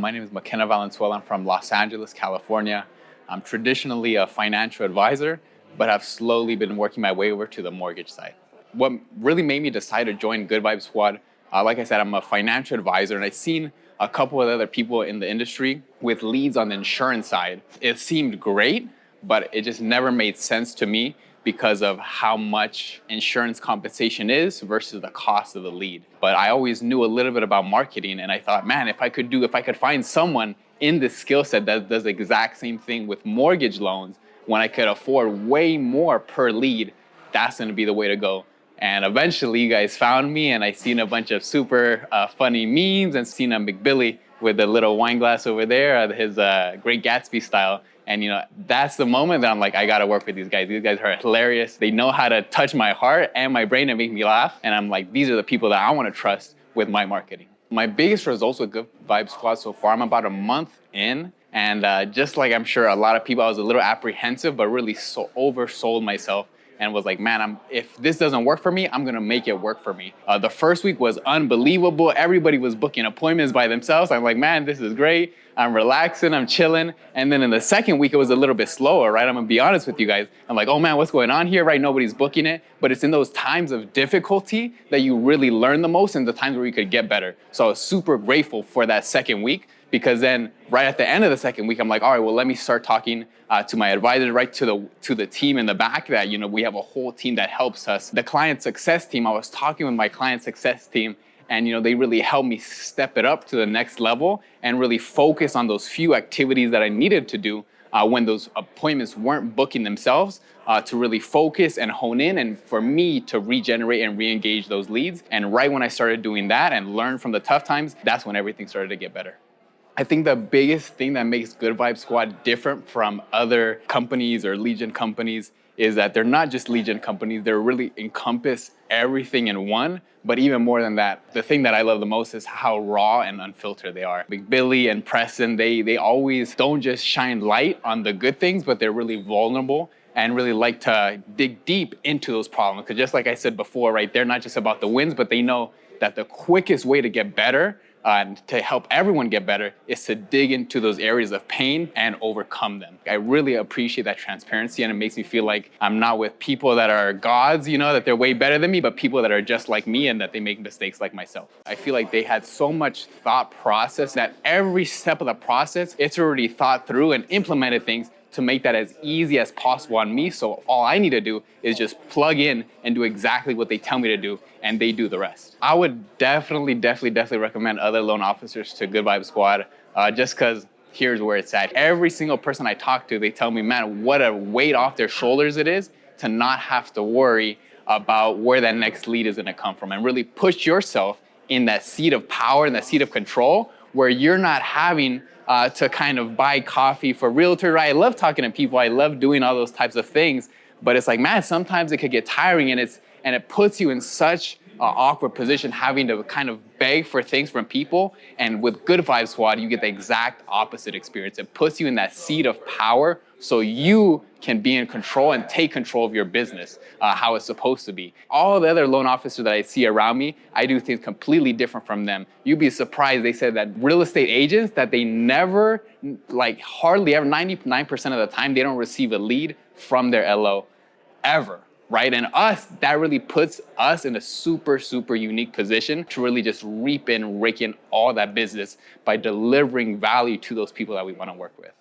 My name is Mackenna. I'm from Los Angeles, California. I'm traditionally a financial advisor, but I've slowly been working my way over to the mortgage side. What really made me decide to join Good Vibe Squad, like I said, I'm a financial advisor, and I've seen a couple of other people in the industry with leads on the insurance side. It seemed great, but it just never made sense to me because of how much insurance compensation is versus the cost of the lead. But I always knew a little bit about marketing, and I thought, man, if I could find someone in this skill set that does the exact same thing with mortgage loans, when I could afford way more per lead, that's gonna be the way to go. And eventually you guys found me, and I seen a bunch of super funny memes and seen a McBilly with the little wine glass over there, his Great Gatsby style. And that's the moment that I'm like, I gotta work with these guys. These guys are hilarious. They know how to touch my heart and my brain and make me laugh. And I'm like, these are the people that I wanna trust with my marketing. My biggest results with Good Vibe Squad so far, I'm about a month in. And just like I'm sure a lot of people, I was a little apprehensive, but really oversold myself and was like, man, if this doesn't work for me, I'm gonna make it work for me. The first week was unbelievable. Everybody was booking appointments by themselves. I'm like, man, this is great. I'm relaxing, I'm chilling. And then in the second week, it was a little bit slower, right? I'm gonna be honest with you guys. I'm like, oh man, what's going on here, right? Nobody's booking it. But it's in those times of difficulty that you really learn the most, and the times where you could get better. So I was super grateful for that second week, because then right at the end of the second week, I'm like, all right, well, let me start talking to my advisor, right to the team in the back that, we have a whole team that helps us. The client success team, I was talking with my client success team, and they really helped me step it up to the next level and really focus on those few activities that I needed to do when those appointments weren't booking themselves, to really focus and hone in, and for me to regenerate and re-engage those leads. And right when I started doing that and learn from the tough times, that's when everything started to get better. I think the biggest thing that makes Good Vibe Squad different from other companies or lead gen companies is that they're not just lead gen companies, they really encompass everything in one. But even more than that, the thing that I love the most is how raw and unfiltered they are. Big Billy and Preston, they always don't just shine light on the good things, but they're really vulnerable and really like to dig deep into those problems. Because just like I said before, right, they're not just about the wins, but they know that the quickest way to get better and to help everyone get better is to dig into those areas of pain and overcome them. I really appreciate that transparency, and it makes me feel like I'm not with people that are gods, that they're way better than me, but people that are just like me and that they make mistakes like myself. I feel like they had so much thought process that every step of the process, it's already thought through and implemented things to make that as easy as possible on me. So all I need to do is just plug in and do exactly what they tell me to do, and they do the rest. I would definitely recommend other loan officers to Good Vibe Squad, just because here's where it's at. Every single person I talk to, they tell me, man, what a weight off their shoulders it is to not have to worry about where that next lead is gonna come from, and really push yourself in that seat of power and that seat of control where you're not having to kind of buy coffee for Realtor, right? I love talking to people. I love doing all those types of things. But it's like, man, sometimes it could get tiring, and it puts you in such an awkward position having to kind of beg for things from people. And with Good Vibe Squad, you get the exact opposite experience. It puts you in that seat of power so you can be in control and take control of your business how it's supposed to be. All the other loan officers that I see around me, I do things completely different from them. You'd be surprised. They said that real estate agents, that they never, hardly ever, 99% of the time, they don't receive a lead from their LO ever. Right? And that really puts us in a super unique position to really just rake in all that business by delivering value to those people that we want to work with.